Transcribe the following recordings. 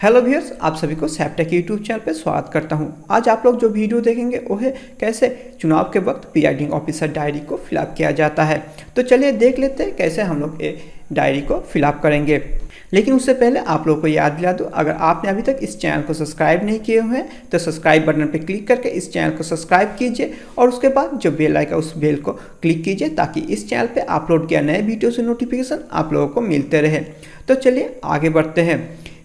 Hello viewers, आप सभी को सैपटेक यूट्यूब चैनल पर स्वागत करता हूं। आज आप लोग जो वीडियो देखेंगे वो है कैसे चुनाव के वक्त प्रिजाइडिंग ऑफिसर डायरी को फिलअप किया जाता है। तो चलिए देख लेते हैं कैसे हम लोग ये डायरी को फिलअप करेंगे। लेकिन उससे पहले आप लोगों को याद दिला दूं, अगर आपने अभी तक इस चैनल को सब्सक्राइब नहीं किए हुए हैं तो सब्सक्राइब बटन पर क्लिक करके इस चैनल को सब्सक्राइब कीजिए और उसके बाद जो बेल आइकन उस बेल को क्लिक कीजिए ताकि इस चैनल पर अपलोड किया नए वीडियो से नोटिफिकेशन आप लोगों को मिलते रहे। तो चलिए आगे बढ़ते हैं।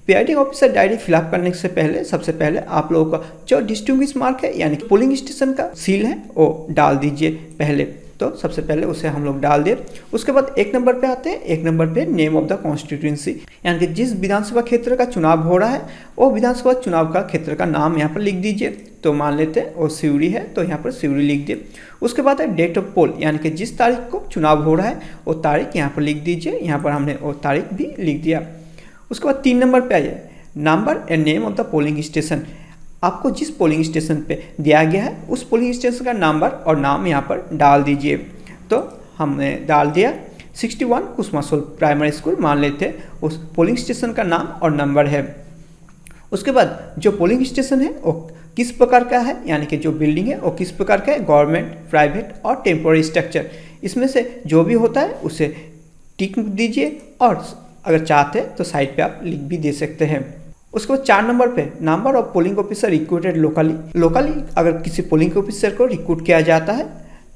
प्रिजाइडिंग ऑफिसर डायरी फिलअप करने से पहले सबसे पहले आप लोगों का जो डिस्टिंग्विश मार्क है यानी कि पोलिंग स्टेशन का सील है वो डाल दीजिए पहले। तो सबसे पहले उसे हम लोग डाल दें। उसके बाद एक नंबर पे आते हैं। एक नंबर पे नेम ऑफ द कॉन्स्टिट्यूंसी यानी कि जिस विधानसभा क्षेत्र का चुनाव हो रहा है वो विधानसभा चुनाव का क्षेत्र का नाम यहाँ पर लिख दीजिए। तो मान लेते हैं वो सिवरी है तो यहाँ पर सिवरी लिख दिए। उसके बाद है डेट ऑफ पोल यानी कि जिस तारीख को चुनाव हो रहा है वो तारीख यहाँ पर लिख दीजिए। यहाँ पर हमने वो तारीख भी लिख दिया। उसके बाद 3 नंबर पे आइए, number and name of the polling station. आपको जिस पोलिंग स्टेशन पे दिया गया है उस पोलिंग स्टेशन का नंबर और नाम यहाँ पर डाल दीजिए। तो हमने डाल दिया 61 कुसुमासोल प्राइमरी स्कूल, मान लेते उस पोलिंग स्टेशन का नाम और नंबर है। उसके बाद जो पोलिंग स्टेशन है वो किस प्रकार का है यानी कि जो बिल्डिंग है वो किस प्रकार का है, गवर्नमेंट, प्राइवेट और टेम्पोररी स्ट्रक्चर, इसमें से जो भी होता है उसे टिक दीजिए और अगर चाहते हैं तो साइड पे आप लिख भी दे सकते हैं। उसके बाद 4 नंबर पे number of polling officer recruited locally अगर किसी पोलिंग ऑफिसर को रिक्रूट किया जाता है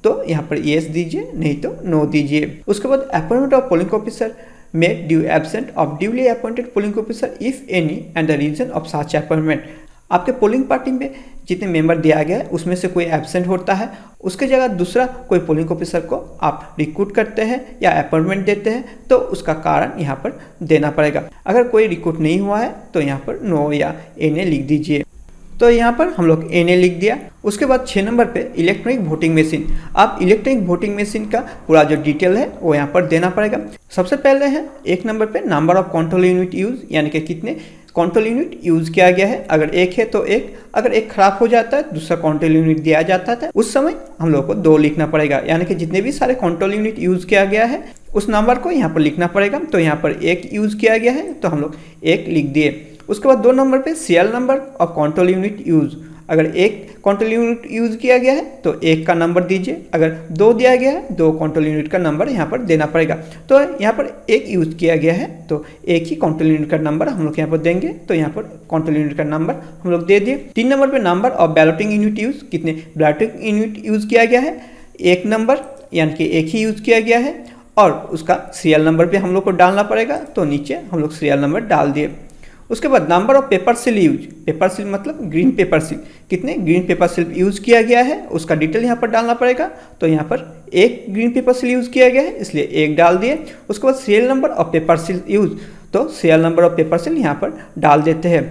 तो यहाँ पर येस दीजिए, नहीं तो नो दीजिए। उसके बाद appointment of polling officer made due absent of duly appointed polling officer if any and the reason of such appointment. आपके पोलिंग पार्टी में जितने मेंबर दिया गया है उसमें से कोई एब्सेंट होता है, उसके जगह दूसरा कोई पोलिंग ऑफिसर को आप रिक्रूट करते हैं या अपॉइंटमेंट देते हैं तो उसका कारण यहाँ पर देना पड़ेगा। अगर कोई रिक्रूट नहीं हुआ है तो यहाँ पर नो या एने लिख दीजिए। तो यहाँ पर हम लोग एने लिख दिया। उसके बाद 6 नंबर पे इलेक्ट्रॉनिक वोटिंग मशीन। आप इलेक्ट्रॉनिक वोटिंग मशीन का पूरा जो डिटेल है वो यहाँ पर देना पड़ेगा। सबसे पहले है 1 नंबर पे number of control unit use यानी कि कितने कंट्रोल यूनिट यूज किया गया है। अगर एक है तो एक, अगर एक खराब हो जाता है दूसरा कंट्रोल यूनिट दिया जाता है उस समय हम लोग को 2 लिखना पड़ेगा यानी कि जितने भी सारे कंट्रोल यूनिट यूज किया गया है उस नंबर को यहाँ पर लिखना पड़ेगा। तो यहाँ पर 1 यूज किया गया है तो हम लोग 1 लिख दिए। उसके बाद 2 नंबर पे serial number of control unit use. अगर 1 कंट्रोल यूनिट यूज किया गया है तो 1 का नंबर दीजिए। अगर 2 दिया गया है 2 कंट्रोल यूनिट का नंबर यहाँ पर देना पड़ेगा। तो यहाँ पर 1 यूज किया गया है तो 1 ही कंट्रोल यूनिट का नंबर हम लोग यहाँ पर देंगे। तो यहाँ पर कंट्रोल यूनिट का नंबर हम लोग दे दिए। 3 नंबर पे नंबर ऑफ बैलोटिंग यूनिट यूज, कितने बैलोटिंग यूनिट यूज किया गया है, 1 नंबर यानी कि 1 ही यूज किया गया है और उसका सीरियल नंबर भी हम लोग को डालना पड़ेगा। तो नीचे हम लोग सीरियल नंबर डाल दिए। उसके बाद number of paper seal use, paper seal मतलब ग्रीन पेपर सील, कितने ग्रीन पेपर सील यूज किया गया है उसका डिटेल यहाँ पर डालना पड़ेगा। तो यहाँ पर 1 ग्रीन पेपर सील यूज किया गया है इसलिए 1 डाल दिए। उसके बाद serial number of paper seal use, तो serial number of paper seal यहाँ पर डाल देते हैं।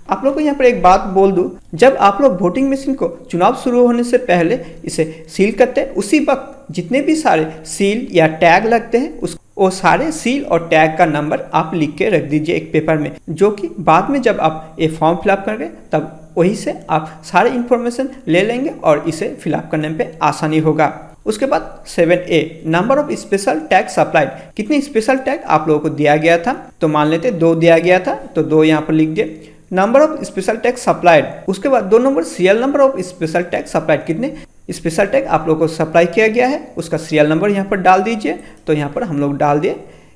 आप लोग को यहाँ पर एक बात बोल दूं, जब आप लोग वोटिंग मशीन को चुनाव शुरू होने से पहले इसे सील करते हैं उसी वक्त जितने भी सारे सील या टैग लगते हैं वो सारे सील और टैग का नंबर आप लिख के रख दीजिए एक पेपर में, जो कि बाद में जब आप ये फॉर्म फिलअप करेंगे तब वही से आप सारे इन्फॉर्मेशन ले लेंगे और इसे फिलअप करने पे आसानी होगा। उसके बाद 7A number of special tag supplied, कितने स्पेशल टैग आप लोगों को दिया गया था। तो मान लेते 2 दिया गया था तो 2 यहाँ पर लिख दिए। Number of special tag supplied, उसके बाद 2 number serial number of special tag supplied, कितने स्पेशल टैग आप लोगों को सप्लाई किया गया है उसका सीरियल नंबर यहाँ पर डाल दीजिए। तो यहाँ पर हम लोग डाल दिए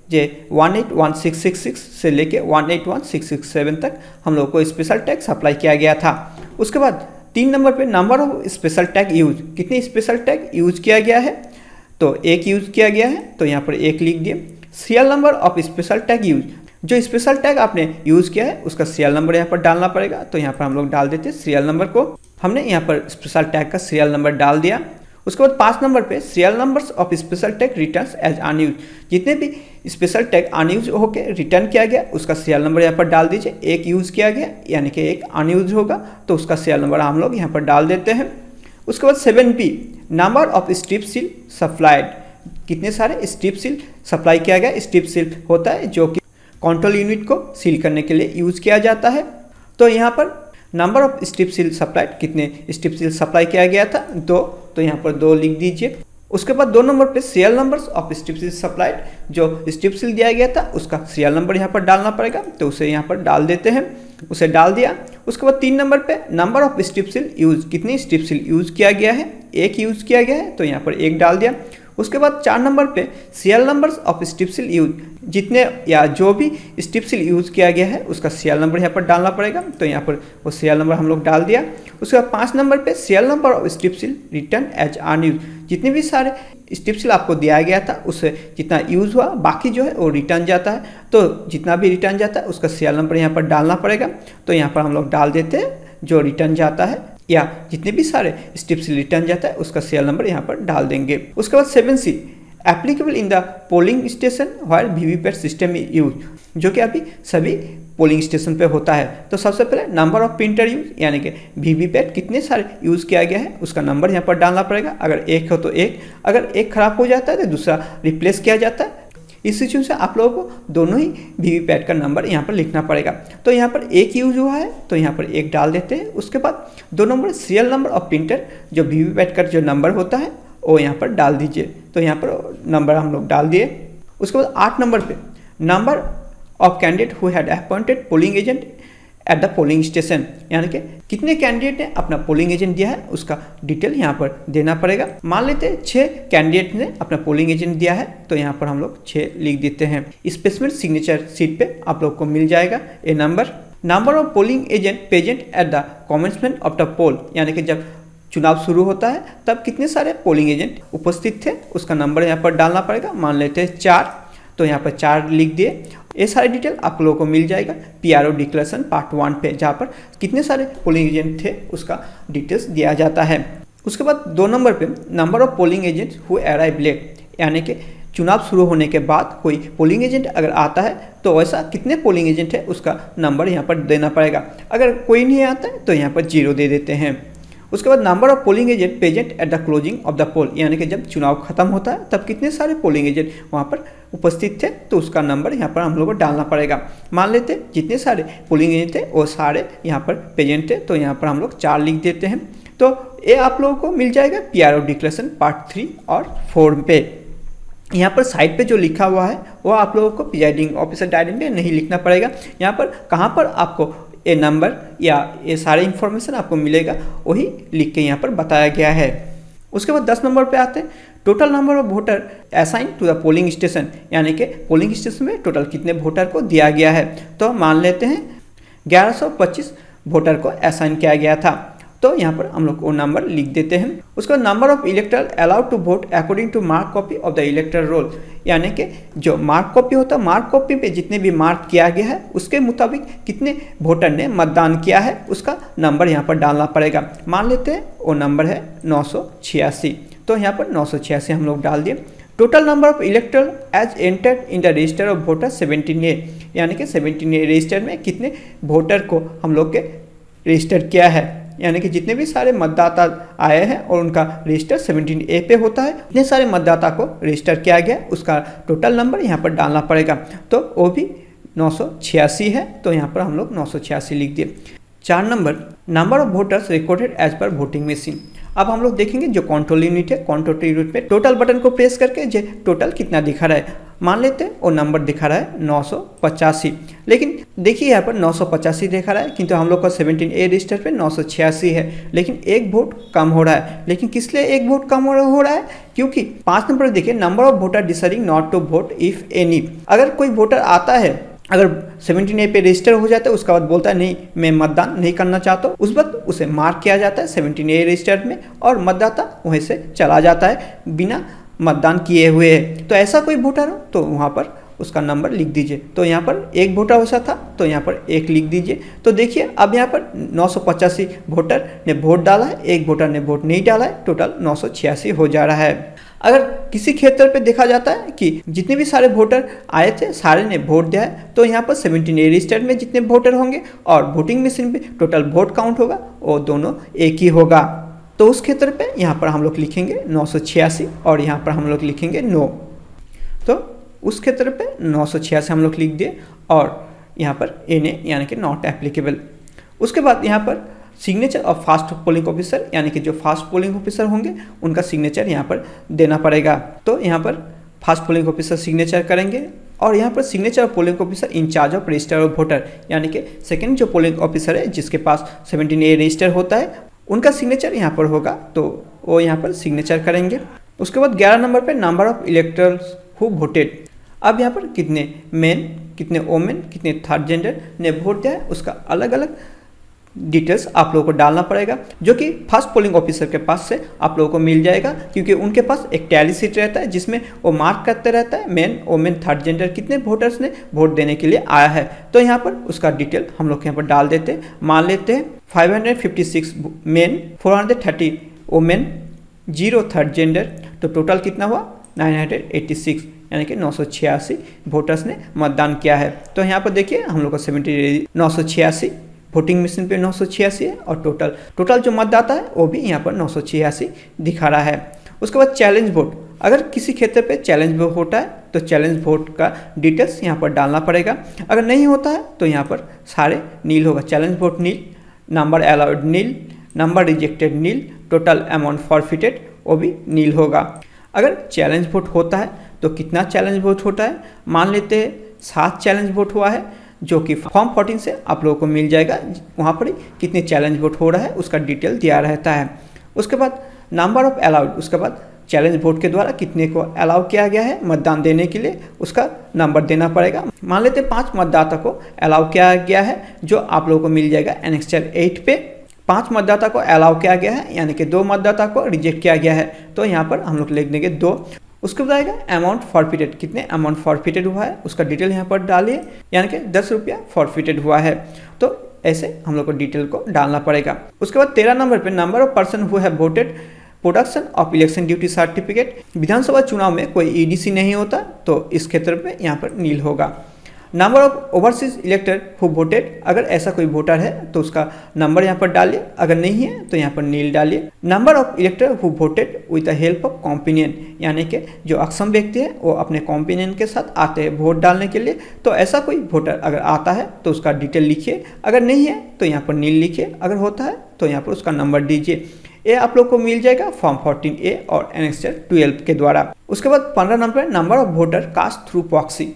जे 181666 से लेके 181667 तक हम लोग को स्पेशल टैग सप्लाई किया गया था। उसके बाद 3 नंबर पे number of special tag use, कितने स्पेशल टैग यूज किया गया है तो 1 यूज किया गया है तो यहाँ पर 1 लिख दिए। Serial number of special tag use, जो स्पेशल टैग आपने यूज किया है उसका सीरियल नंबर यहाँ पर डालना पड़ेगा। तो यहाँ पर हम लोग डाल देते सीरियल नंबर को, हमने यहाँ पर स्पेशल टैग का सीरियल नंबर डाल दिया। उसके बाद 5 नंबर पे serial numbers of special tag returns as unused, जितने भी स्पेशल टैग अनयूज होकर रिटर्न किया गया उसका सीरियल नंबर यहाँ पर डाल दीजिए। 1 यूज किया गया यानी कि 1 अनयूज होगा तो उसका सीरियल नंबर हम लोग यहाँ पर डाल देते हैं। उसके बाद 7B number of strip seal supplied, कितने सारे स्ट्रिप सील सप्लाई किया गया। स्ट्रिप सील होता है जो कि कंट्रोल यूनिट को सील करने के लिए यूज किया जाता है। तो यहाँ पर number of strip seal supplied, कितने स्ट्रिप सील सप्लाई किया गया था 2, तो यहाँ पर 2 लिख दीजिए। उसके बाद 2 नंबर पे serial numbers of strip seal supplied, जो स्ट्रिप सील दिया गया था उसका सीरियल नंबर यहाँ पर डालना पड़ेगा तो उसे यहाँ पर डाल देते हैं। उसे डाल दिया। उसके बाद 3 नंबर पे number of strip seal use, कितनी स्ट्रिप सील यूज़ किया गया है, एक यूज़ किया गया है तो यहाँ पर एक डाल दिया। उसके बाद 4 नंबर पे serial numbers of strip seal use, जितने या जो भी स्ट्रिप सील यूज़ किया गया है उसका सीरियल नंबर यहाँ पर डालना पड़ेगा, तो यहाँ पर वो सीरियल नंबर हम लोग डाल दिया। उसके बाद 5 नंबर पे serial number of strip seal return as unused, जितने भी सारे स्ट्रिप सील आपको दिया गया था उससे जितना यूज़ हुआ बाकी जो है वो रिटर्न जाता है, तो जितना भी रिटर्न जाता है उसका सीरियल नंबर यहाँ पर डालना पड़ेगा। तो यहाँ पर हम लोग डाल देते हैं जो रिटर्न जाता है या जितने भी सारे स्ट्रिप सील रिटर्न जाता है उसका सीरियल नंबर यहाँ पर डाल देंगे। उसके बाद 7C applicable in the polling station wire VVPAT system use, जो कि अभी सभी पोलिंग स्टेशन पे होता है। तो सबसे पहले नंबर ऑफ प्रिंटर यूज, यानी कि वीवीपैट कितने सारे यूज़ किया गया है उसका नंबर यहाँ पर डालना पड़ेगा। अगर एक हो तो एक, अगर एक खराब हो जाता है तो दूसरा रिप्लेस किया जाता है। इस सिचुएशन से आप लोगों को दोनों ही वीवीपैट का नंबर यहाँ पर लिखना पड़ेगा। तो यहाँ पर एक यूज हुआ है तो यहाँ पर एक डाल देते हैं। उसके बाद 2 number serial number of printer, जो वीवीपैट का जो नंबर होता है वो यहाँ पर डाल दीजिए, तो यहाँ पर नंबर हम लोग डाल दिए। उसके बाद 8 नंबर पे number of candidate who had appointed polling agent at the polling station, यानी कि कितने कैंडिडेट ने अपना पोलिंग एजेंट दिया है उसका डिटेल यहाँ पर देना पड़ेगा। मान लेते हैं 6 कैंडिडेट ने अपना पोलिंग एजेंट दिया है, तो यहाँ पर हम लोग 6 लिख देते हैं। स्पेसिमेंट सिग्नेचर सीट पे आप लोग को मिल जाएगा ये number of polling agent present at the commencement of the poll, यानी कि जब चुनाव शुरू होता है तब कितने सारे पोलिंग एजेंट उपस्थित थे उसका नंबर यहाँ पर डालना पड़ेगा। मान लेते हैं 4, तो यहाँ पर 4 लिख दिए। ये सारी डिटेल आप लोगों को मिल जाएगा PRO डिक्लेरेशन पार्ट 1 पे, जहाँ पर कितने सारे पोलिंग एजेंट थे उसका डिटेल्स दिया जाता है। उसके बाद 2 नंबर पे number of polling agent who arrive late, यानी कि चुनाव शुरू होने के बाद कोई पोलिंग एजेंट अगर आता है तो वैसा कितने पोलिंग एजेंट है उसका नंबर यहाँ पर देना पड़ेगा। अगर कोई नहीं आता है तो यहाँ पर 0 दे देते हैं। उसके बाद number of polling agent present at the closing of the poll, यानी कि जब चुनाव खत्म होता है तब कितने सारे पोलिंग एजेंट वहाँ पर उपस्थित थे तो उसका नंबर यहाँ पर हम लोग को डालना पड़ेगा। मान लेते जितने सारे पोलिंग एजेंट थे वो सारे यहाँ पर प्रेजेंट थे, तो यहाँ पर हम लोग 4 लिख देते हैं। तो ये आप लोगों को मिल जाएगा PRO डिक्लेरेशन पार्ट 3 और 4 पे। यहाँ पर साइड पे जो लिखा हुआ है वो आप लोगों को प्रिजाइडिंग ऑफिसर डायरी में नहीं लिखना पड़ेगा। यहाँ पर कहाँ पर आपको ये नंबर या ये सारे इंफॉर्मेशन आपको मिलेगा वही लिख के यहाँ पर बताया गया है। उसके बाद 10 नंबर पे आते हैं total number of voter assign to the polling station, यानी कि पोलिंग स्टेशन में टोटल कितने वोटर को दिया गया है। तो मान लेते हैं 1125 वोटर को असाइन किया गया था, तो यहाँ पर हम लोग वो नंबर लिख देते हैं। उसका number of elector allowed to vote according to mark copy of the elector roll, यानी कि जो मार्क कॉपी होता है मार्क कॉपी पे जितने भी मार्क किया गया है उसके मुताबिक कितने वोटर ने मतदान किया है उसका नंबर यहाँ पर डालना पड़ेगा। मान लेते हैं वो नंबर है 986, तो यहाँ पर 986 हम लोग डाल दिए। Total number of elector as entered in the register of voter 17A, यानी कि 17A रजिस्टर में कितने वोटर को हम लोग के रजिस्टर किया है, यानी कि जितने भी सारे मतदाता आए हैं और उनका रजिस्टर 17A पे होता है, इतने सारे मतदाता को रजिस्टर किया गया उसका टोटल नंबर यहाँ पर डालना पड़ेगा। तो वो भी 986 है, तो यहाँ पर हम लोग 986 लिख दिए। 4 number of voters recorded as per voting machine. अब हम लोग देखेंगे जो कंट्रोल यूनिट है, कंट्रोल यूनिट में टोटल बटन को प्रेस करके जो टोटल कितना दिखा रहा है, मान लेते हैं वो नंबर दिखा रहा है 985, लेकिन देखिए यहाँ पर 985 दिखा रहा है किंतु हम लोग का 17A रजिस्टर पे 986 है, लेकिन एक वोट कम हो रहा है। लेकिन किस लिए एक वोट कम हो रहा है, क्योंकि 5 नंबर देखिए number of voter deciding not to vote if any. अगर कोई वोटर आता है, अगर 17A पे रजिस्टर हो जाता है उसके बाद बोलता है नहीं मैं मतदान नहीं करना चाहता हूँ, उस वक्त उसे मार्क किया जाता है 17A रजिस्टर में और मतदाता वहीं से चला जाता है बिना मतदान किए हुए है। तो ऐसा कोई वोटर हो तो वहाँ पर उसका नंबर लिख दीजिए। तो यहाँ पर एक वोटर वैसा था तो यहाँ पर 1 लिख दीजिए। तो देखिए अब यहाँ पर 985 वोटर ने वोट डाला है, एक वोटर ने वोट नहीं डाला है, टोटल 986 हो जा रहा है। अगर किसी क्षेत्र पे देखा जाता है कि जितने भी सारे वोटर आए थे सारे ने वोट दिया है, तो यहाँ पर 17A रजिस्टर में जितने वोटर होंगे और वोटिंग मशीन पे टोटल वोट काउंट होगा वो दोनों एक ही होगा। तो उस क्षेत्र पे यहाँ पर हम लोग लिखेंगे 986 और यहाँ पर हम लोग लिखेंगे 9। तो उस क्षेत्र पे 986 हम लोग लिख दिए और यहाँ पर NA यानी कि नॉट एप्लीकेबल। उसके बाद यहाँ पर signature of fast polling officer, यानी कि जो फास्ट पोलिंग ऑफिसर होंगे उनका सिग्नेचर यहाँ पर देना पड़ेगा। तो यहाँ पर फास्ट पोलिंग ऑफिसर सिग्नेचर करेंगे और यहाँ पर signature of polling officer in charge of register of voter, यानी कि सेकंड जो पोलिंग ऑफिसर है जिसके पास 17A रजिस्टर होता है उनका सिग्नेचर यहाँ पर होगा, तो वो यहाँ पर सिग्नेचर करेंगे। उसके बाद 11 नंबर पे number of electors who voted. अब यहाँ पर कितने मेन, कितने वोमेन, कितने थर्ड जेंडर ने वोट दिया है उसका अलग अलग डिटेल्स आप लोगों को डालना पड़ेगा, जो कि फर्स्ट पोलिंग ऑफिसर के पास से आप लोगों को मिल जाएगा, क्योंकि उनके पास एक टैली शीट रहता है जिसमें वो मार्क करते रहता है मेन वोमेन थर्ड जेंडर कितने वोटर्स ने वोट देने के लिए आया है। तो यहाँ पर उसका डिटेल हम लोग यहाँ पर डाल देते हैं। मान लेते हैं 556 मेन, 430 वोमेन, 0 थर्ड जेंडर, तो टोटल कितना हुआ 986, यानी कि 986 वोटर्स ने मतदान किया है। तो यहाँ पर देखिए हम लोग को 986 वोटिंग मशीन पे 986 है और टोटल जो मतदाता है वो भी यहाँ पर 986 दिखा रहा है। उसके बाद चैलेंज वोट, अगर किसी क्षेत्र पे चैलेंज वोट होता है तो चैलेंज वोट का डिटेल्स यहाँ पर डालना पड़ेगा। अगर नहीं होता है तो यहाँ पर सारे नील होगा, चैलेंज वोट नील, नंबर अलाउड नील, नंबर रिजेक्टेड नील, टोटल अमाउंट फॉरफिटेड वो भी नील होगा। अगर चैलेंज वोट होता है तो कितना चैलेंज वोट होता है, मान लेते हैं 7 चैलेंज वोट हुआ है, जो कि फॉर्म 14 से आप लोगों को मिल जाएगा, वहाँ पर कितने चैलेंज वोट हो रहा है उसका डिटेल दिया रहता है। उसके बाद नंबर ऑफ अलाउड, उसके बाद चैलेंज वोट के द्वारा कितने को अलाउ किया गया है मतदान देने के लिए उसका नंबर देना पड़ेगा। मान लेते 5 मतदाता को अलाउ किया गया है, जो आप लोगों को मिल जाएगा एनेक्स्चर 8 पे। 5 मतदाता को अलाउ किया गया है, यानी कि 2 मतदाता को रिजेक्ट किया गया है, तो यहाँ पर हम लोग लिख देंगे 2। उसके बाद आएगा अमाउंट फॉरफिटेड, कितने अमाउंट फॉरफिटेड हुआ है उसका डिटेल यहाँ पर डालिए, यानी कि 10 रुपया फॉरफिटेड हुआ है। तो ऐसे हम लोग को डिटेल को डालना पड़ेगा। उसके बाद 13 नंबर पे number of person who have voted, production of election duty certificate. विधानसभा चुनाव में कोई ईडीसी नहीं होता तो इस क्षेत्र पे यहाँ पर नील होगा। Number of overseas इलेक्टर who voted, अगर ऐसा कोई वोटर है तो उसका नंबर यहाँ पर डालिए, अगर नहीं है तो यहाँ पर नील डालिए। Number of elector who voted with the help of companion, यानी कि जो अक्षम व्यक्ति है वो अपने कॉम्पिनियन के साथ आते हैं वोट डालने के लिए, तो ऐसा कोई वोटर अगर आता है तो उसका डिटेल लिखिए, अगर नहीं है तो यहाँ पर नील लिखिए, अगर होता है तो यहाँ पर उसका नंबर दीजिए। ये आप लोग को मिल जाएगा फॉर्म 14A और एनेक्स्चर 12 के द्वारा। उसके बाद 15 number number of voter cast through proxy.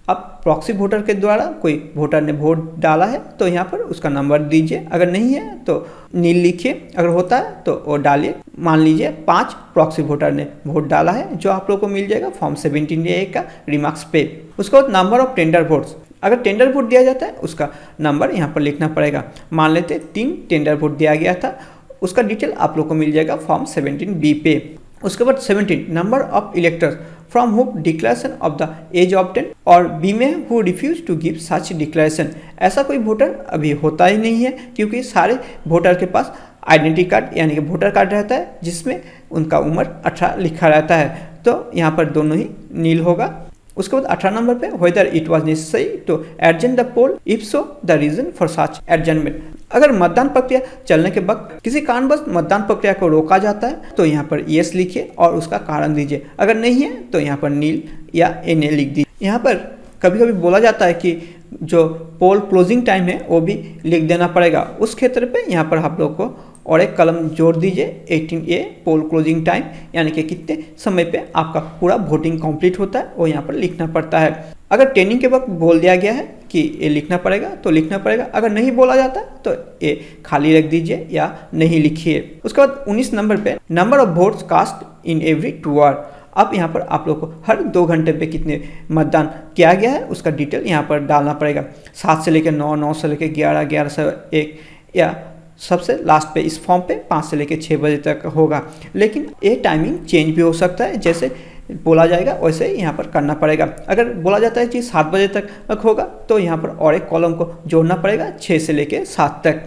अब प्रॉक्सी वोटर के द्वारा कोई वोटर ने वोट डाला है तो यहाँ पर उसका नंबर दीजिए, अगर नहीं है तो नील लिखिए, अगर होता है तो वो डालिए। मान लीजिए 5 प्रॉक्सी वोटर ने वोट डाला है, जो आप लोग को मिल जाएगा फॉर्म 17A का रिमार्क्स पे। उसके बाद नंबर ऑफ टेंडर वोट्स, अगर टेंडर वोट दिया जाता है उसका नंबर यहाँ पर लिखना पड़ेगा। मान लेते 3 टेंडर वोट दिया गया था, उसका डिटेल आप लोग को मिल जाएगा फॉर्म 17B पे। उसके बाद 17 number of electors from who declaration of the age obtain और बी में who refuse to give such declaration. ऐसा कोई वोटर अभी होता ही नहीं है, क्योंकि सारे वोटर के पास आइडेंटिटी कार्ड यानी कि वोटर कार्ड रहता है जिसमें उनका उम्र 18 लिखा रहता है, तो यहाँ पर दोनों ही नील होगा। उसके बाद 18 नंबर पे whether it was necessary to adjourn the poll, if so the reason for such adjournment. अगर मतदान प्रक्रिया चलने के वक्त किसी कारणवश मतदान प्रक्रिया को रोका जाता है तो यहाँ पर यस लिखिए और उसका कारण दीजिए, अगर नहीं है तो यहाँ पर नील या NA लिख दीजिए। यहाँ पर कभी कभी बोला जाता है कि जो पोल क्लोजिंग टाइम है वो भी लिख देना पड़ेगा, उस क्षेत्र पे यहाँ पर आप लोग को और एक कलम जोड़ दीजिए 18A पोल क्लोजिंग टाइम, यानी कि कितने समय पे आपका पूरा वोटिंग कंप्लीट होता है वो यहाँ पर लिखना पड़ता है। अगर ट्रेनिंग के वक्त बोल दिया गया है कि ये लिखना पड़ेगा तो लिखना पड़ेगा, अगर नहीं बोला जाता तो ये खाली रख दीजिए या नहीं लिखिए। उसके बाद 19 नंबर पे number of votes cast in every 2 hour. अब यहाँ पर आप लोग को हर 2 घंटे पे कितने मतदान किया गया है उसका डिटेल यहाँ पर डालना पड़ेगा। 7 से लेकर 9, 9 से लेकर 11, 11 से 1 या सबसे लास्ट पे इस फॉर्म पे 5 से लेकर 6 बजे तक होगा, लेकिन ये टाइमिंग चेंज भी हो सकता है, जैसे बोला जाएगा वैसे ही यहाँ पर करना पड़ेगा। अगर बोला जाता है कि 7 बजे तक होगा तो यहाँ पर और एक कॉलम को जोड़ना पड़ेगा 6 से लेकर 7 तक।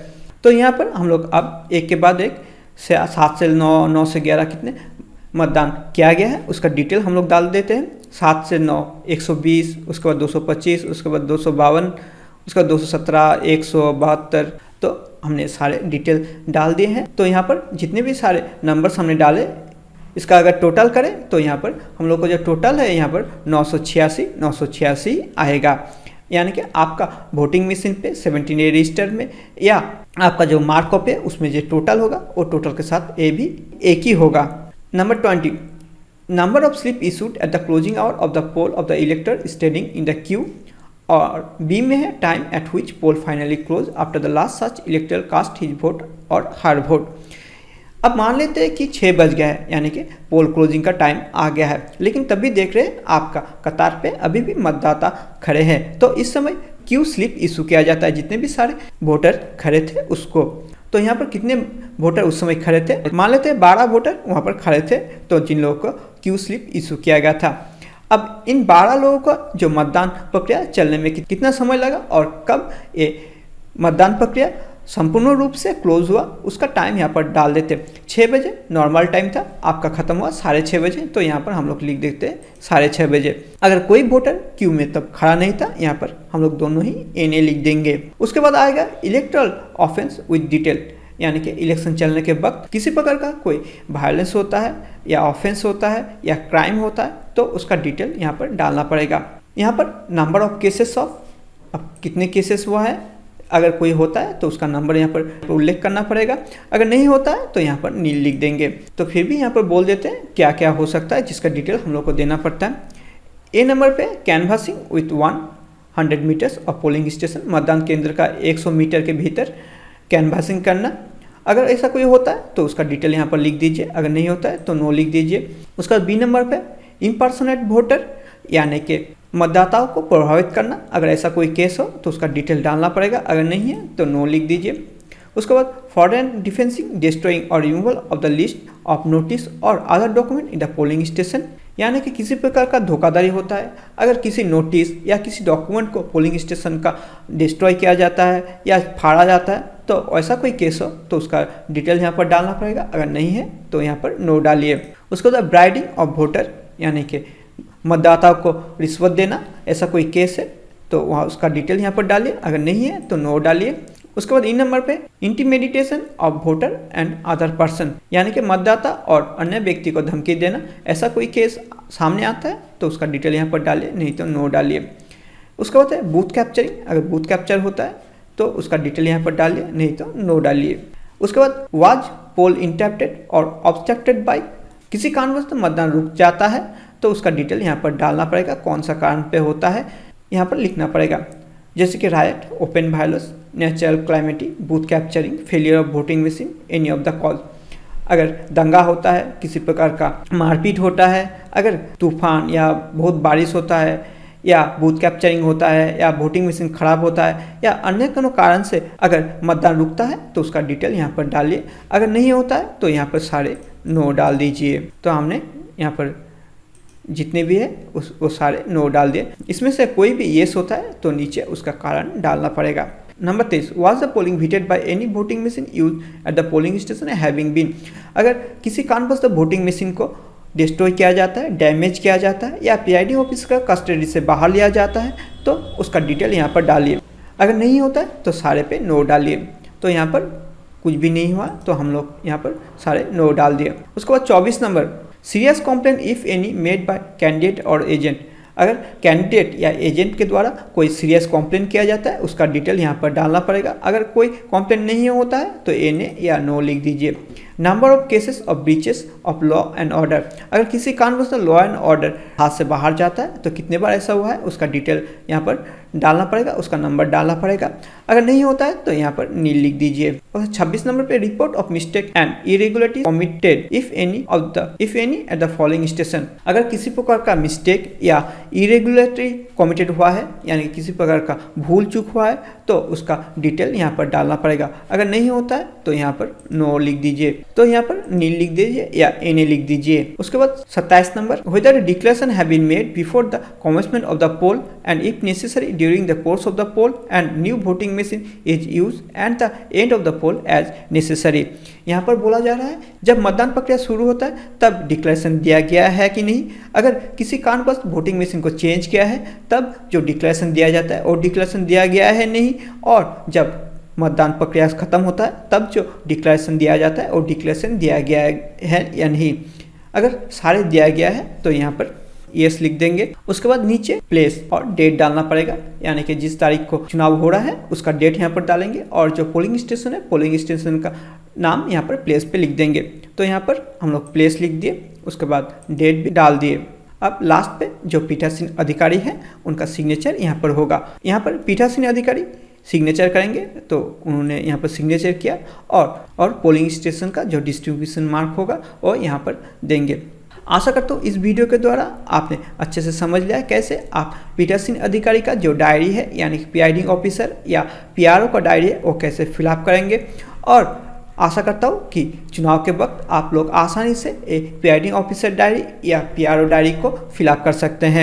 तो यहाँ पर हम लोग अब एक के बाद एक 7 से 9, 9 से 11 कितने मतदान किया गया है उसका डिटेल हम लोग डाल देते हैं। 7 से 9 120, उसके बाद 225, उसके बाद 252, उसके बाद 217, 172, तो हमने सारे डिटेल डाल दिए हैं। तो यहाँ पर जितने भी सारे नंबर्स हमने डाले इसका अगर टोटल करें तो यहाँ पर हम लोग को जो टोटल है यहाँ पर 986 आएगा, यानी कि आपका वोटिंग मशीन पे 17A रजिस्टर में या आपका जो मार्कअप है उसमें जो टोटल होगा वो टोटल के साथ ए भी एक ही होगा। Number 20 number of slip issued at the closing hour of the poll of the elector standing in the queue, और बी में है time at which poll finally close after the last such elector cast his vote और her vote. अब मान लेते हैं कि 6 बज गया है, यानी कि पोल क्लोजिंग का टाइम आ गया है, लेकिन तभी देख रहे हैं आपका कतार पे अभी भी मतदाता खड़े हैं। तो इस समय क्यू स्लिप इशू किया जाता है जितने भी सारे वोटर खड़े थे उसको। तो यहाँ पर कितने वोटर उस समय खड़े थे, मान लेते हैं 12 वोटर वहाँ पर खड़े थे, तो जिन लोगों को क्यू स्लिप इशू किया गया था। अब इन 12 लोगों का जो मतदान प्रक्रिया चलने में कितना समय लगा और कब ये मतदान प्रक्रिया संपूर्ण रूप से क्लोज हुआ उसका टाइम यहाँ पर डाल देते। 6 बजे नॉर्मल टाइम था, आपका खत्म हुआ 6:30 बजे, तो यहाँ पर हम लोग लिख देते हैं 6:30 बजे। अगर कोई वोटर क्यू में तब खड़ा नहीं था, यहाँ पर हम लोग दोनों ही एनए लिख देंगे। उसके बाद आएगा इलेक्टोरल ऑफेंस विद डिटेल, यानी कि इलेक्शन चलने के वक्त किसी प्रकार का कोई वायलेंस होता है या ऑफेंस होता है या क्राइम होता है तो उसका डिटेल यहाँ पर डालना पड़ेगा। यहाँ पर नंबर ऑफ केसेस ऑफ, अब कितने केसेस हुआ है, अगर कोई होता है तो उसका नंबर यहाँ पर उल्लेख करना पड़ेगा, अगर नहीं होता है तो यहाँ पर नील लिख देंगे। तो फिर भी यहाँ पर बोल देते हैं क्या क्या हो सकता है जिसका डिटेल हम लोग को देना पड़ता है। ए नंबर पे कैनवासिंग विथ 100 मीटर्स और पोलिंग स्टेशन, मतदान केंद्र का 100 मीटर के भीतर कैनवासिंग करना। अगर ऐसा कोई होता है तो उसका डिटेल यहाँ पर लिख दीजिए, अगर नहीं होता है तो नो लिख दीजिए। उसका बी नंबर पे इम्पर्सोनेट वोटर, यानी कि मतदाताओं को प्रभावित करना, अगर ऐसा कोई केस हो तो उसका डिटेल डालना पड़ेगा, अगर नहीं है तो नो लिख दीजिए। उसके बाद फॉरेन डिफेंसिंग डिस्ट्रॉइंग और removal of the list of notice और other document in the polling station, यानी कि किसी प्रकार का धोखाधड़ी होता है, अगर किसी नोटिस या किसी डॉक्यूमेंट को पोलिंग स्टेशन का डिस्ट्रॉय किया जाता है या फाड़ा जाता है, तो ऐसा कोई केस हो तो उसका डिटेल यहाँ पर डालना पड़ेगा, अगर नहीं है तो यहाँ पर नो डालिए। उसके बाद ब्राइडिंग ऑफ वोटर, यानी कि मतदाताओं को रिश्वत देना, ऐसा कोई केस है तो वहाँ उसका डिटेल यहाँ पर डालिए, अगर नहीं है तो नो डालिए। उसके बाद इन नंबर पे intimidation of voter and other person, यानी कि मतदाता और अन्य व्यक्ति को धमकी देना, ऐसा कोई केस सामने आता है तो उसका डिटेल यहाँ पर डालिए, नहीं तो नो डालिए। उसके बाद है बूथ कैप्चरिंग, अगर बूथ कैप्चर होता है तो उसका डिटेल यहाँ पर डालिए, नहीं तो नो डालिए। उसके बाद वाज पोल इंटरप्टेड और ऑब्स्ट्रक्टेड बाय, किसी कारणवश तो मतदान रुक जाता है तो उसका डिटेल यहाँ पर डालना पड़ेगा, कौन सा कारण पे होता है यहाँ पर लिखना पड़ेगा, जैसे कि riot, open violence, natural calamity, booth capturing, failure of voting machine, any of the cause. अगर दंगा होता है, किसी प्रकार का मारपीट होता है, अगर तूफान या बहुत बारिश होता है या बूथ कैप्चरिंग होता है या वोटिंग मशीन खराब होता है या अन्य कोनो कारण से अगर मतदान रुकता है तो उसका डिटेल यहाँ पर डालिए, अगर नहीं होता है तो यहाँ पर सारे नो डाल दीजिए। तो हमने यहाँ पर जितने भी है वो सारे नो डाल दिए। इसमें से कोई भी येस होता है तो नीचे उसका कारण डालना पड़ेगा। Number 23, was the polling vitiated by any voting machine use at the polling station having been, अगर किसी कारणवश द वोटिंग मशीन को डिस्ट्रॉय किया जाता है, डैमेज किया जाता है या पीआईडी ऑफिस का कस्टडी से बाहर लिया जाता है तो उसका डिटेल यहाँ पर डालिए, अगर नहीं होता है तो सारे पे नो डालिए। तो यहाँ पर कुछ भी नहीं हुआ तो हम लोग यहाँ पर सारे नो डाल दिए। उसके बाद 24 number, serious complaint if any made by candidate और एजेंट, अगर कैंडिडेट या एजेंट के द्वारा कोई सीरियस कंप्लेंट किया जाता है उसका डिटेल यहाँ पर डालना पड़ेगा, अगर कोई कंप्लेंट नहीं होता है तो एनए या नो लिख दीजिए। Number of cases of breaches of law and order, अगर किसी कारणवश लॉ एंड ऑर्डर हाथ से बाहर जाता है तो कितने बार ऐसा हुआ है उसका डिटेल यहाँ पर डालना पड़ेगा, उसका नंबर डालना पड़ेगा, अगर नहीं होता है तो यहाँ पर नील लिख दीजिए। और 26 नंबर पे report of mistake and irregularity committed if any at the following station, अगर किसी प्रकार का मिस्टेक या इरेगुलरिटी कमिटेड हुआ है यानी किसी प्रकार का भूल चूक हुआ है तो उसका डिटेल यहाँ पर डालना पड़ेगा, अगर नहीं होता है तो यहाँ पर नो लिख दीजिए, तो यहाँ पर नील लिख दीजिए या एनए लिख दीजिए। उसके बाद 27 number, whether declaration have been made before the commencement of the poll and if necessary during the course of the poll and new voting machine is use and the end of the poll as necessary. यहाँ पर बोला जा रहा है जब मतदान प्रक्रिया शुरू होता है तब डिक्लेरेशन दिया गया है कि नहीं, अगर किसी कारणवश वोटिंग मशीन को चेंज किया है तब जो डिक्लेरेशन दिया जाता है और डिक्लेरेशन दिया गया है नहीं, और जब मतदान प्रक्रिया खत्म होता है तब जो डिक्लेरेशन दिया जाता है और डिक्लेरेशन दिया गया है या नहीं, अगर सारे दिया गया है तो यहाँ पर यस लिख देंगे। उसके बाद नीचे प्लेस और डेट डालना पड़ेगा, यानी कि जिस तारीख को चुनाव हो रहा है उसका डेट यहाँ पर डालेंगे और जो पोलिंग स्टेशन है पोलिंग स्टेशन का नाम यहाँ पर प्लेस पे लिख देंगे। तो यहाँ पर हम लोग प्लेस लिख दिए, उसके बाद डेट भी डाल दिए। अब लास्ट पे जो पीठासीन अधिकारी हैं उनका सिग्नेचर यहाँ पर होगा। यहाँ पर पीठासीन अधिकारी सिग्नेचर करेंगे तो उन्होंने यहाँ पर सिग्नेचर किया और पोलिंग स्टेशन का जो डिस्ट्रीब्यूशन मार्क होगा वो यहाँ पर देंगे। आशा करता हूँ इस वीडियो के द्वारा आपने अच्छे से समझ लिया है कैसे आप पीठासीन अधिकारी का जो डायरी है यानी कि प्रिजाइडिंग ऑफिसर या पीआरओ का डायरी है वो कैसे फिलअप करेंगे। और आशा करता हूँ कि चुनाव के वक्त आप लोग आसानी से एक प्रिजाइडिंग ऑफिसर डायरी या पीआरओ डायरी को फिलअप कर सकते हैं।